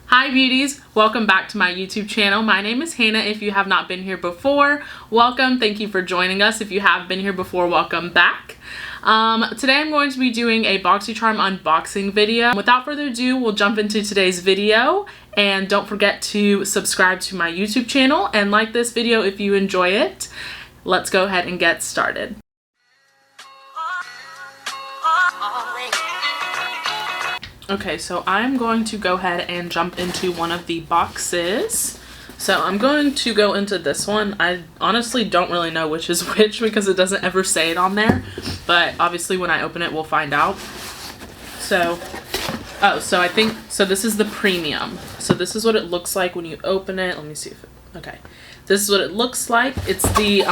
Hi beauties, welcome back to my YouTube channel. My name is Hannah. If you have not been here before, welcome. Thank you for joining us. If you have been here before, welcome back. Today I'm going to be doing a Boxycharm unboxing video. Without further ado, we'll jump into today's video, and don't forget to subscribe to my YouTube channel and like this video if you enjoy it. Let's go ahead and get started. Okay, so I'm going to go ahead and jump into one of the boxes. So I'm going to go into this one. I honestly don't really know which is which because it doesn't ever say it on there. But obviously when I open it, we'll find out. So, so this is the premium. So this is what it looks like when you open it. Let me see if okay. This is what it looks like. It's the,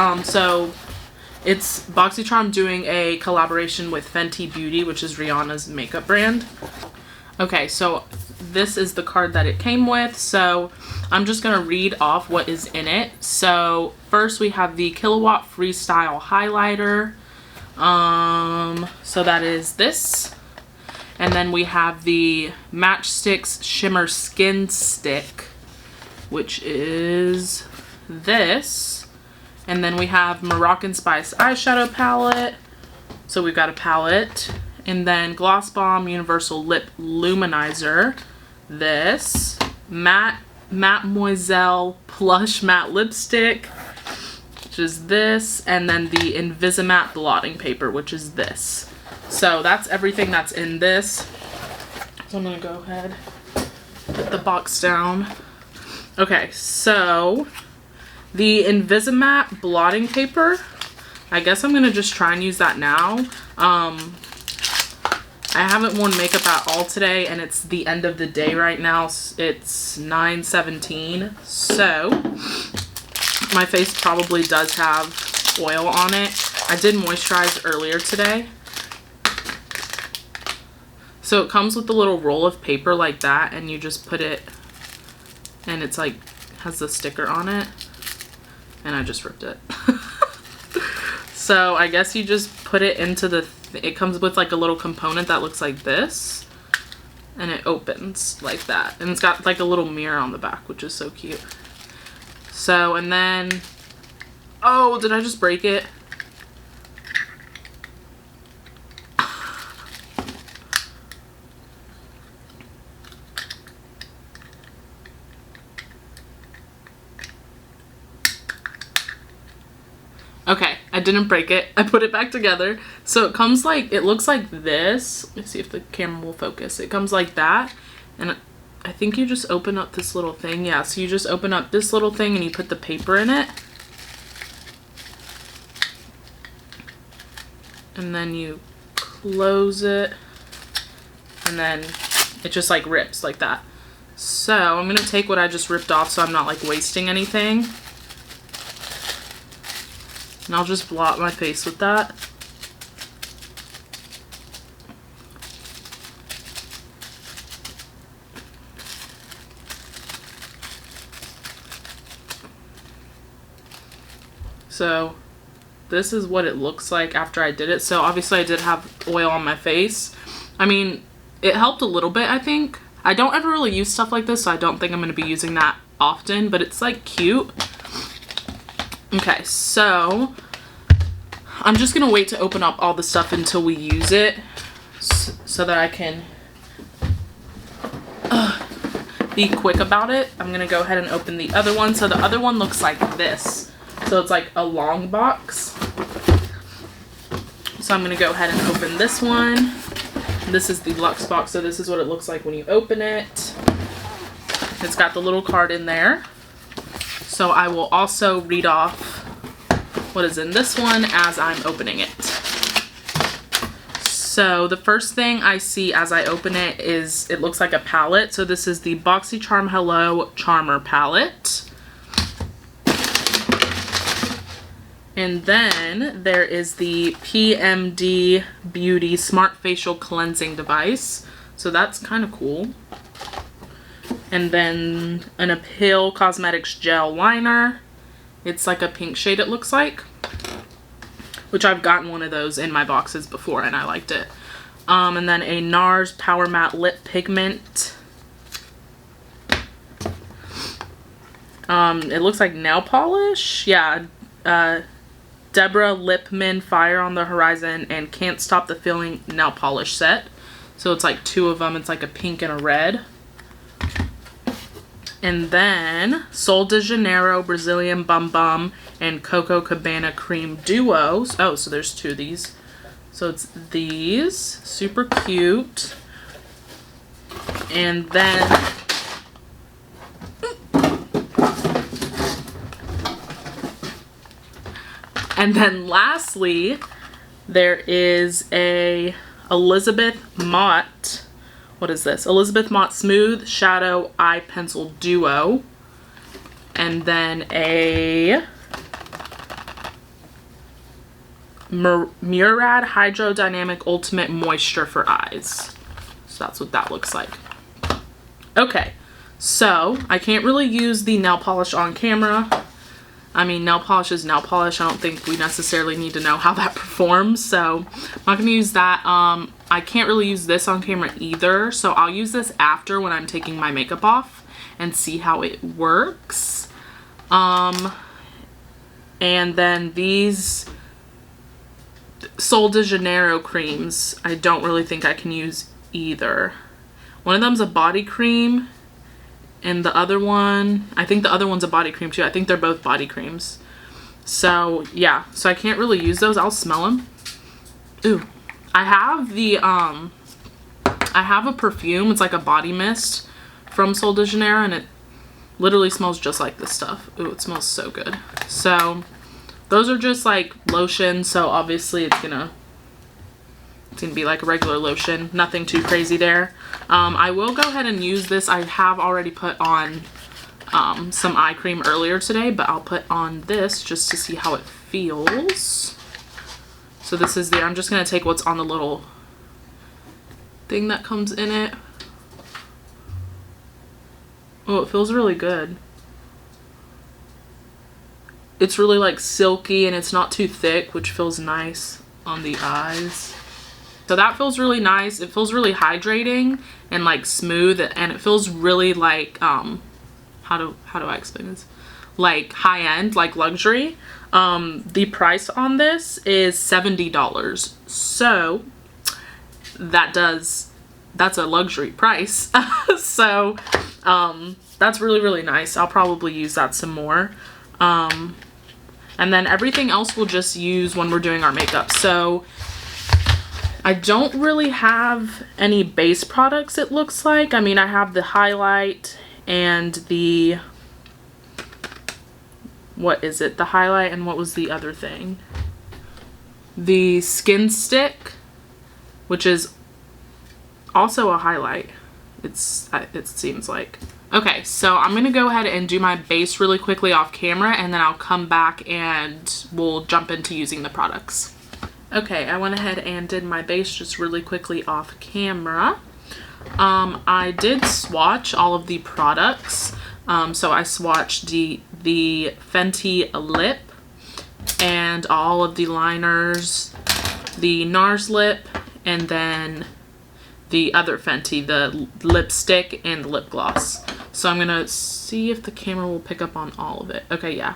it's Boxycharm doing a collaboration with Fenty Beauty, which is Rihanna's makeup brand. Okay, so this is the card that it came with. So I'm just going to read off what is in it. So first we have the Kilowatt Freestyle Highlighter. So that is this. And then we have the Matchsticks Shimmer Skin Stick, which is this. And then we have Moroccan Spice Eyeshadow Palette. So we've got a palette. And then Gloss Bomb Universal Lip Luminizer. This. Mademoiselle Plush Matte Lipstick, which is this. And then the Invisimatte Blotting Paper, which is this. So that's everything that's in this. So I'm going to go ahead, put the box down. Okay, so the Invisimatte Blotting Paper, I guess I'm going to just try and use that now. I haven't worn makeup at all today, and it's the end of the day right now. It's 9:17, so my face probably does have oil on it. I did moisturize earlier today. So it comes with a little roll of paper like that, and you just put it, and it's like, has the sticker on it, and I just ripped it. So I guess you just put it into the, it comes with like a little component that looks like this, and it opens like that, and it's got like a little mirror on the back, which is so cute. So, and then, oh, did I just break it? Okay, I didn't break it. I put it back together. So it comes like, it looks like this. Let me see if the camera will focus. It comes like that. And I think you just open up this little thing. Yeah, so you just open up this little thing and you put the paper in it. And then you close it. And then it just like rips like that. So I'm going to take what I just ripped off so I'm not like wasting anything. And I'll just blot my face with that. So this is what it looks like after I did it. So obviously I did have oil on my face. I mean, it helped a little bit, I think. I don't ever really use stuff like this, so I don't think I'm going to be using that often, but it's like cute. Okay, so I'm just going to wait to open up all the stuff until we use it so that I can be quick about it. I'm going to go ahead and open the other one. So the other one looks like this. So it's like a long box. So I'm going to go ahead and open this one. This is the Luxe box, so this is what it looks like when you open it. It's got the little card in there. So I will also read off what is in this one as I'm opening it. So the first thing I see as I open it is, it looks like a palette. So this is the Boxycharm Hello Charmer palette. And then there is the PMD Beauty Smart Facial Cleansing Device. So that's kind of cool. And then an Appeal Cosmetics Gel Liner. It's like a pink shade, it looks like, which I've gotten one of those in my boxes before and I liked it. And then a NARS Power Matte Lip Pigment. It looks like nail polish. Yeah. Deborah Lipman, Fire on the Horizon, and Can't Stop the Feeling nail polish set. So it's like 2 of them. It's like a pink and a red. And then Sol de Janeiro, Brazilian Bum Bum, and Coco Cabana Cream Duos. Oh, so there's 2 of these. So it's these. Super cute. And then... And then lastly, there is a Elizabeth Mott. What is this? Elizabeth Mott Smooth Shadow Eye Pencil Duo. And then a Murad Hydrodynamic Ultimate Moisture for Eyes. So that's what that looks like. Okay, so I can't really use the nail polish on camera. I mean, nail polish is nail polish. I don't think we necessarily need to know how that performs, so I'm not going to use that. I can't really use this on camera either, so I'll use this after when I'm taking my makeup off and see how it works. And then these Sol de Janeiro creams, I don't really think I can use either. One of them's a body cream. And the other one, I think the other one's a body cream too. I think they're both body creams. So yeah, so I can't really use those. I'll smell them. Ooh, I have the, I have a perfume. It's like a body mist from Sol de Janeiro, and it literally smells just like this stuff. Ooh, it smells so good. So those are just like lotion. So obviously it's gonna be like a regular lotion, nothing too crazy there. I will go ahead and use this. I have already put on some eye cream earlier today, but I'll put on this just to see how it feels. So this is I'm just gonna take what's on the little thing that comes in it. Oh, it feels really good. It's really like silky and it's not too thick, which feels nice on the eyes. So that feels really nice. It feels really hydrating and like smooth, and it feels really like how do I explain this? Like high-end, like luxury. The price on this is $70. So that's a luxury price. So that's really, really nice. I'll probably use that some more. And then everything else we'll just use when we're doing our makeup. So I don't really have any base products, it looks like. I mean, I have the highlight and the, what is it? The highlight, and what was the other thing? The skin stick, which is also a highlight. It seems like. Okay, so I'm gonna go ahead and do my base really quickly off camera, and then I'll come back and we'll jump into using the products. Okay, I went ahead and did my base just really quickly off camera. I did swatch all of the products. So I swatched the Fenty lip and all of the liners, the NARS lip, and then the other Fenty, the lipstick and the lip gloss. So I'm gonna see if the camera will pick up on all of it. Okay, yeah.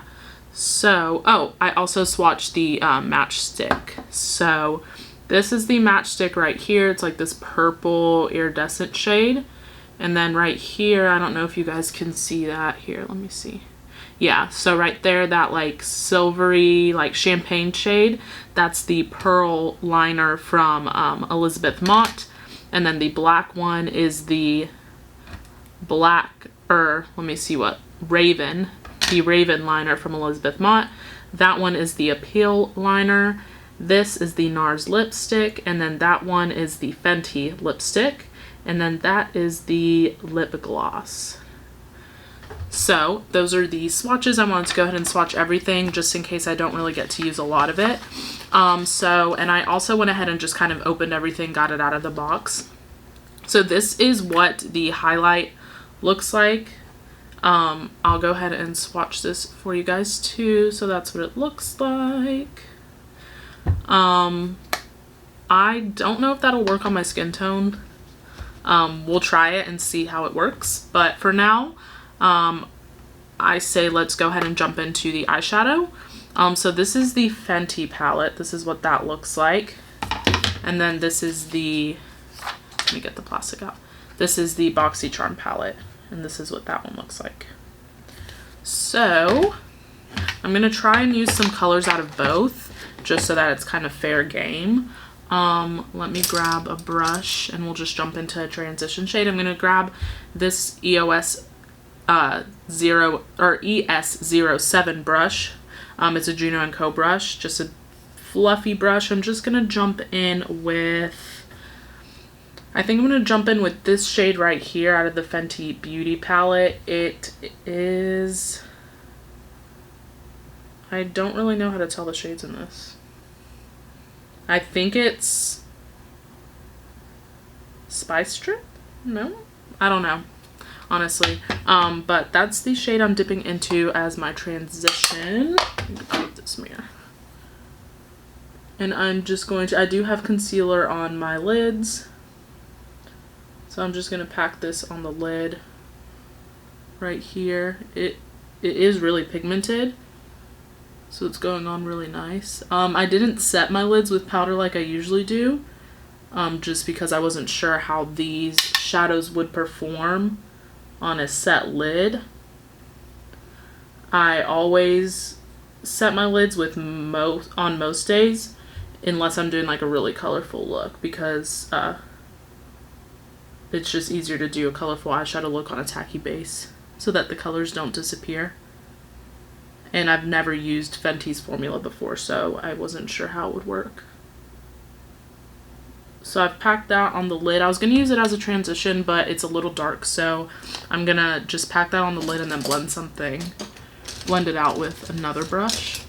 So, oh, I also swatched the matchstick. So this is the matchstick right here. It's like this purple iridescent shade. And then right here, I don't know if you guys can see that. Here, let me see. Yeah, so right there, that like silvery, like champagne shade, that's the pearl liner from Elizabeth Mott. And then the black one is the let me see what, Raven. The Raven liner from Elizabeth Mott. That one is the Appeal liner. This is the NARS lipstick, and then that one is the Fenty lipstick, and then that is the lip gloss. So those are the swatches. I wanted to go ahead and swatch everything just in case I don't really get to use a lot of it. And I also went ahead and just kind of opened everything, got it out of the box. So this is what the highlight looks like. I'll go ahead and swatch this for you guys too. So that's what it looks like. I don't know if that'll work on my skin tone. We'll try it and see how it works. But for now, I say let's go ahead and jump into the eyeshadow. So this is the Fenty palette. This is what that looks like. And then this is the, let me get the plastic out. This is the Boxycharm palette. And this is what that one looks like. So I'm going to try and use some colors out of both, just so that it's kind of fair game. Let me grab a brush and we'll just jump into a transition shade. I'm going to grab this ES07 brush. It's a Juno & Co brush, just a fluffy brush. I'm just going to jump in with, I think I'm going to jump in with this shade right here out of the Fenty Beauty palette. It is, I don't really know how to tell the shades in this. I think it's Spice Strip? No? I don't know, honestly. But that's the shade I'm dipping into as my transition. Let me grab this mirror. And I'm just going to, I do have concealer on my lids. So I'm just going to pack this on the lid right here. It is really pigmented. So it's going on really nice. I didn't set my lids with powder like I usually do, just because I wasn't sure how these shadows would perform on a set lid. I always set my lids with on most days, unless I'm doing like a really colorful look, because it's just easier to do a colorful eyeshadow look on a tacky base so that the colors don't disappear. And I've never used Fenty's formula before, so I wasn't sure how it would work. So I've packed that on the lid. I was going to use it as a transition, but it's a little dark, so I'm going to just pack that on the lid and then blend it out with another brush.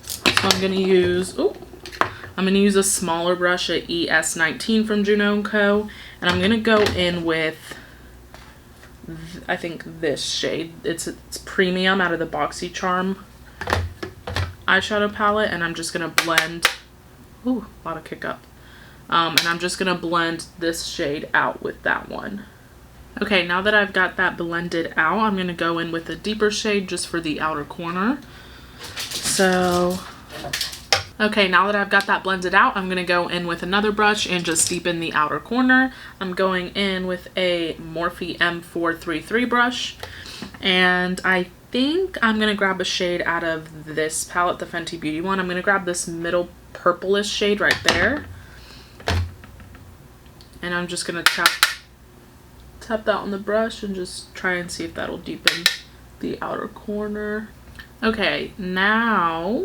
So I'm going to use, a smaller brush, a ES19 from Juno & Co. And I'm going to go in with, I think, this shade. It's Premium out of the Boxycharm eyeshadow palette, and I'm just gonna blend, a lot of kick up. And I'm just gonna blend this shade out with that one. Okay, now that I've got that blended out, I'm gonna go in with a deeper shade just for the outer corner. So, okay, now that I've got that blended out, I'm going to go in with another brush and just deepen the outer corner. I'm going in with a Morphe M433 brush, and I think I'm going to grab a shade out of this palette, the Fenty Beauty one. I'm going to grab this middle purplish shade right there, and I'm just going to tap that on the brush and just try and see if that'll deepen the outer corner. Okay, now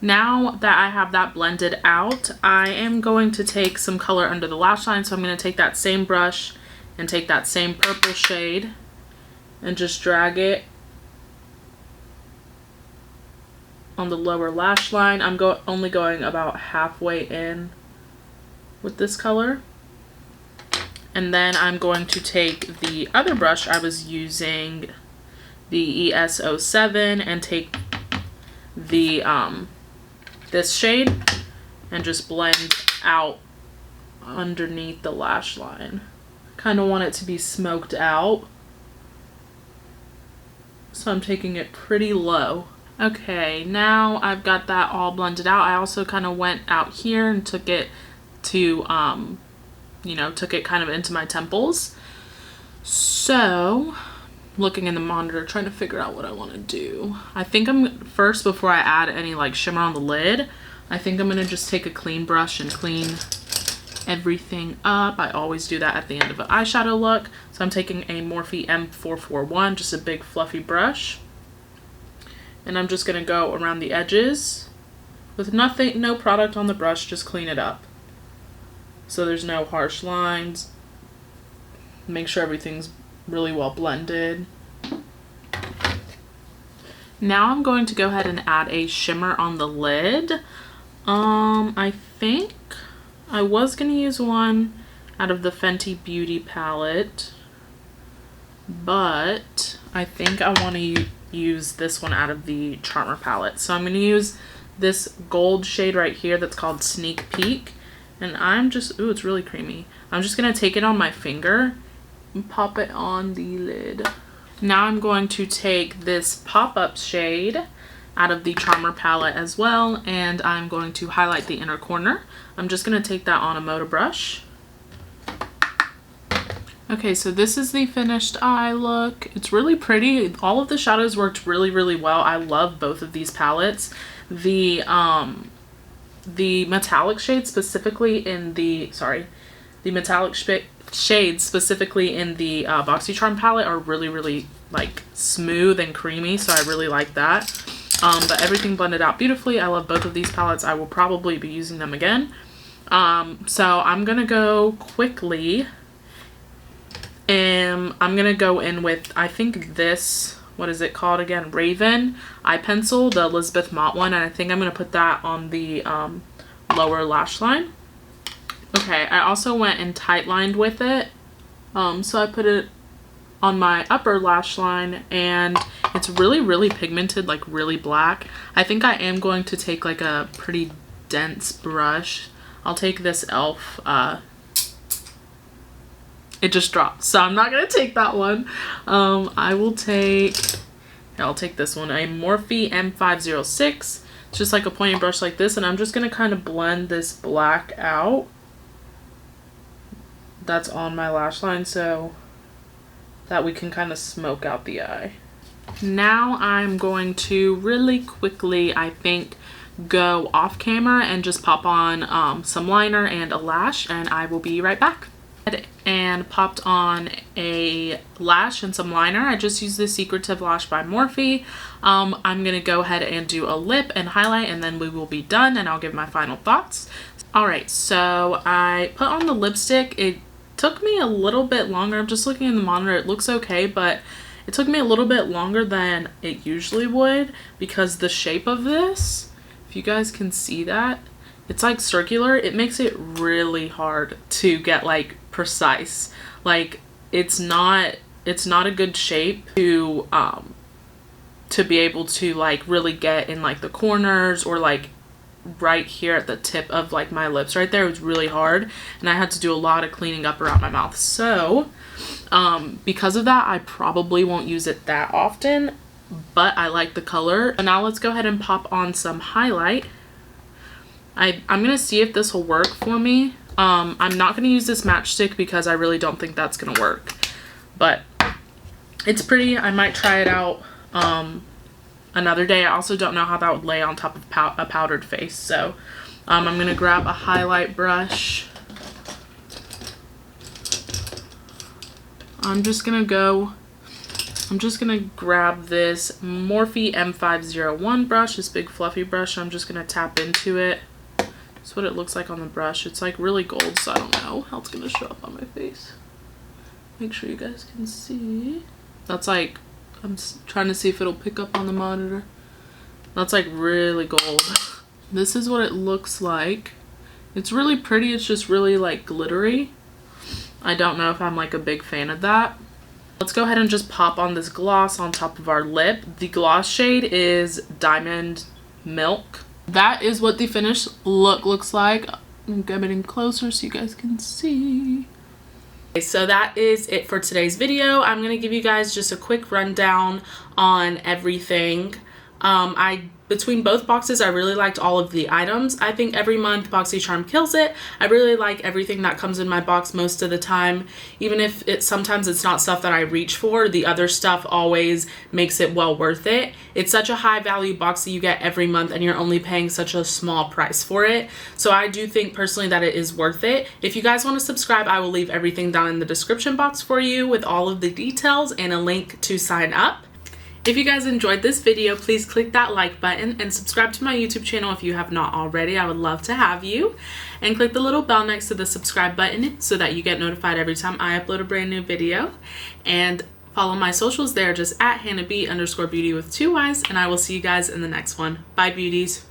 that I have that blended out, I am going to take some color under the lash line. So I'm going to take that same brush and take that same purple shade and just drag it on the lower lash line. I'm only going about halfway in with this color. And then I'm going to take the other brush I was using, the ES07, and take the this shade and just blend out underneath the lash line. Kind of want it to be smoked out, so I'm taking it pretty low. Okay, now I've got that all blended out. I also kind of went out here and took it to took it kind of into my temples. So looking in the monitor, trying to figure out what I want to do. I think first, before I add any like shimmer on the lid, I think I'm going to just take a clean brush and clean everything up. I always do that at the end of an eyeshadow look. So I'm taking a Morphe M441, just a big fluffy brush. And I'm just going to go around the edges with no product on the brush, just clean it up. So there's no harsh lines. Make sure everything's really well blended. Now I'm going to go ahead and add a shimmer on the lid. I think I was going to use one out of the Fenty Beauty palette, but I think I want to use this one out of the Charmer palette. So I'm going to use this gold shade right here that's called Sneak Peek, and I'm just, ooh, it's really creamy. I'm just going to take it on my finger and pop it on the lid. Now I'm going to take this pop-up shade out of the Charmer palette as well, and I'm going to highlight the inner corner. I'm just going to take that on a Moda brush. Okay, so this is the finished eye look. It's really pretty. All of the shadows worked really, really well. I love both of these palettes. The metallic shade specifically in the, the metallic shades specifically in the Boxycharm palette are really, really like smooth and creamy, so I really like that. But everything blended out beautifully. I love both of these palettes. I will probably be using them again. So I'm gonna go quickly, and I'm gonna go in with, I think this, what is it called again? Raven eye pencil, the Elizabeth Mott one, and I think I'm gonna put that on the lower lash line. Okay, I also went and tight lined with it, so I put it on my upper lash line, and it's really, really pigmented, like really black. I think I am going to take like a pretty dense brush. I'll take this e.l.f. It just dropped, so I'm not gonna take that one. I'll take this one, a Morphe M506. It's just like a pointy brush like this, and I'm just gonna kind of blend this black out that's on my lash line so that we can kind of smoke out the eye. Now I'm going to really quickly, I think, go off camera and just pop on some liner and a lash, and I will be right back. And popped on a lash and some liner. I just used the Secretive Lash by Morphe. I'm gonna go ahead and do a lip and highlight, and then we will be done, and I'll give my final thoughts. Alright, so I put on the lipstick. It took me a little bit longer. I'm just looking in the monitor. It looks okay, but it took me a little bit longer than it usually would because the shape of this, if you guys can see that, it's like circular. It makes it really hard to get like precise. Like it's not a good shape to be able to like really get in like the corners or like right here at the tip of like my lips right there. It was really hard, and I had to do a lot of cleaning up around my mouth. So because of that, I probably won't use it that often, but I like the color. So now let's go ahead and pop on some highlight. I'm gonna see if this will work for me. I'm not gonna use this matchstick because I really don't think that's gonna work, but it's pretty. I might try it out another day. I also don't know how that would lay on top of a powdered face, so I'm gonna grab a highlight brush. I'm just gonna grab this Morphe M501 brush, this big fluffy brush. I'm just gonna tap into it. That's what it looks like on the brush. It's like really gold, so I don't know how it's gonna show up on my face. Make sure you guys can see. That's like, I'm trying to see if it'll pick up on the monitor. That's like really gold. This is what it looks like. It's really pretty. It's just really like glittery. I don't know if I'm like a big fan of that. Let's go ahead and just pop on this gloss on top of our lip. The gloss shade is Diamond Milk. That is what the finished look looks like. I'm getting closer so you guys can see. Okay, so that is it for today's video. I'm gonna give you guys just a quick rundown on everything. Between both boxes, I really liked all of the items. I think every month Boxycharm kills it. I really like everything that comes in my box most of the time. Even if sometimes it's not stuff that I reach for, the other stuff always makes it well worth it. It's such a high value box that you get every month, and you're only paying such a small price for it. So I do think personally that it is worth it. If you guys want to subscribe, I will leave everything down in the description box for you with all of the details and a link to sign up. If you guys enjoyed this video, please click that like button and subscribe to my YouTube channel if you have not already. I would love to have you. And click the little bell next to the subscribe button so that you get notified every time I upload a brand new video. And follow my socials there, just at Hannah-V_Beauty with 2 Y's, and I will see you guys in the next one. Bye, beauties.